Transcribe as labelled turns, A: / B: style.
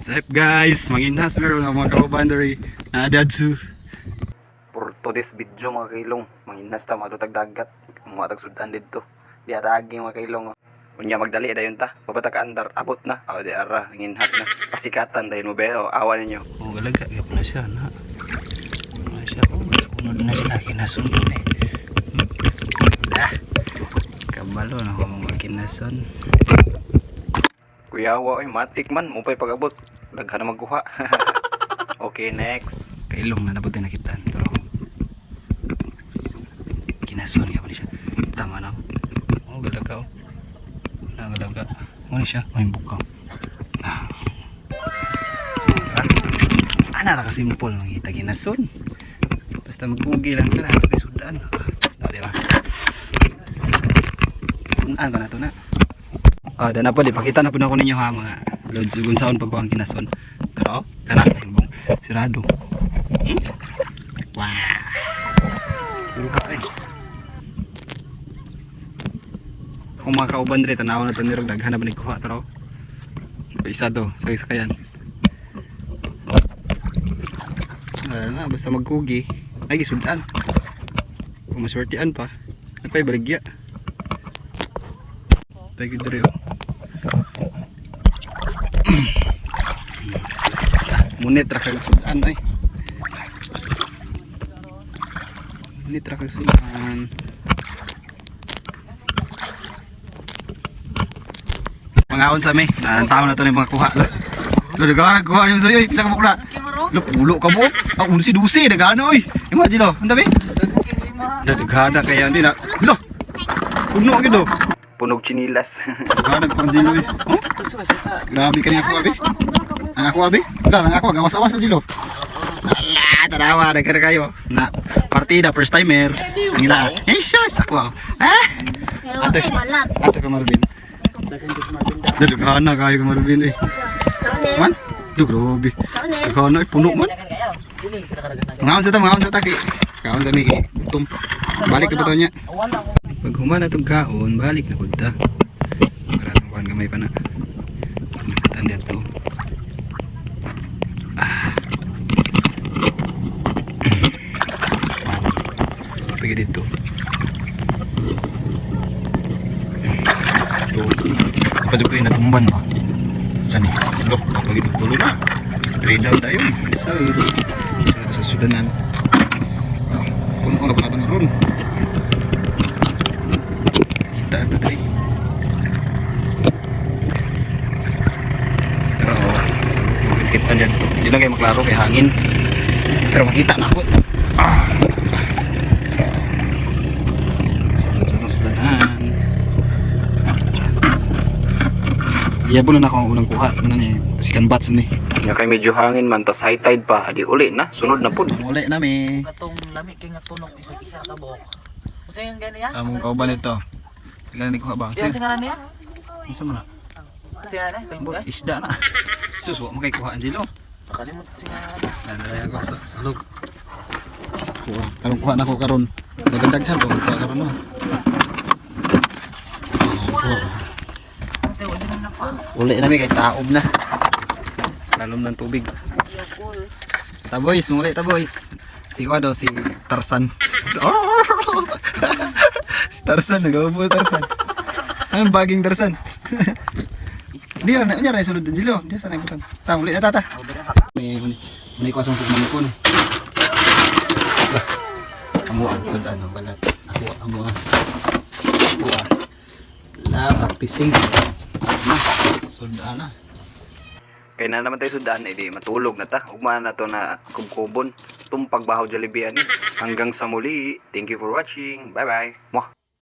A: What's up guys? Manginhas meron ang mga kaubandari na adatsu.
B: For today's video mga kailong, manginhas ta mga tutag dagat, mga tagsudan dito. Di ataging mga kailong. Unya magdali dayon ta, pabata ka andar, abot na. O di ara, manginhas na. Pasikatan dayon mo beo, awan ninyo.
A: Oh, galaga gyud na siya na. Na siya oh, sunod na sila kinasunod eh. Kabalo na ko mga kinason.
B: Kuya wa oy matik man, mo pay pag-abot. Daghan na magkuha. Okay, next.
A: Kailong na nabuti nakita pero kinason ka pa siya. Tama na. Oh, galaga oh. Na galaga. Mo siya, may bukaw. Ana ra kasi simpol nang kita kinason. Basta magkugi lang ka na kay sudan. Di ba? Sunan ba na to na? Dan na po, ipakita na po na ko ninyo ha mga lods kung saan pagkuhang kinason. Pero, kana, himbong sirado. Wow! Luha eh. Kung mga kauban rin, tanaw na ito nirog, daghan na ba nagkuha, pero isa to, sakay-sakayan. Wala na, basta magkugi. Ay, gisudan. Kung maswertian pa, napay baligya. Tagi diri oh. Munit ra kag sudan ay. Munit ra kag sudan. Mangaon sa mi, taon na to ni mga kuha. Lo daga kuha ni sayo, pila ka mukla. Lo pulo ka mo. Ako dusi daga oy. Imagine lo, anda bi? Daga kaya hindi na. Lo. Puno gyud do.
B: Punog chinilas.
A: Daga pangdilo eh. Oh? Grabe ka niya ako abi. Ang ako abi? Wala, ang ako gawas-awas sa dilo. Ala, tarawa dagar kayo. Na partida first timer. Ang ila. Eh, shush ako. Ah. Ate ka Marvin. Dagana kayo ka Marvin eh. Man? Do grabe. Dagana puno man. Ngaon sa taki. Kaon sa miki. Gutom. Balik ka ba to niya? Pag humana itong kaon, balik na punta. Maratong kuhan gamay pa na. Nakatan dito. Pagi dito. Ito. Pasok ko yung natumban ba? Saan eh? Look, pagi dito tuloy na. Trade out tayo. Sa sudanan. Puno na pa natin ron. Kita ito tayo. Pero kita dyan. Hindi lang kayo maklaro kay hangin. Pero makita na ako. Sunod-sunod. Iyabo na ako ang unang kuha. Ano ni? Sikan bats ni.
B: Nya kay medyo hangin man tas high tide pa, adi uli na, sunod na pud.
A: Uli na mi.
C: Katong lami kay nga tunok isa-isa ka buhok. Usa yung gani ya?
A: Among kauban ito. Ilan ni kuha ba?
C: Yung singaran niya?
A: Unsa man na?
C: Singaran kay mo.
A: Isda na. Sus, wa mo kay kuha Angelo.
C: Nakalimot singaran.
A: Nanay ako sa salog. Kuha, karon kuha na ko karon. Dagdag-daghan ko kuha karon no.
C: Ate, wala na pa.
A: Uli na mi kay taob na. Lalom ng tubig. Ta boys, muli ta boys. Si Kwado, si Tarzan. Si Tarzan, nag-upo Tarzan. Anong baging Tarzan? Di ra na sulod din dilo. Di sa na ibutan. Ta muli na tata. May kwasong pagmanikon. Amo ang sudan ng balat. Ako amo. Ako. La practicing. Na, sudan na.
B: Kaya na naman tayo sudan, edi matulog na ta. Ugma na to na kubkubon. Tumpag bahaw Jollibee ani. Hanggang sa muli. Thank you for watching. Bye bye. Mwah.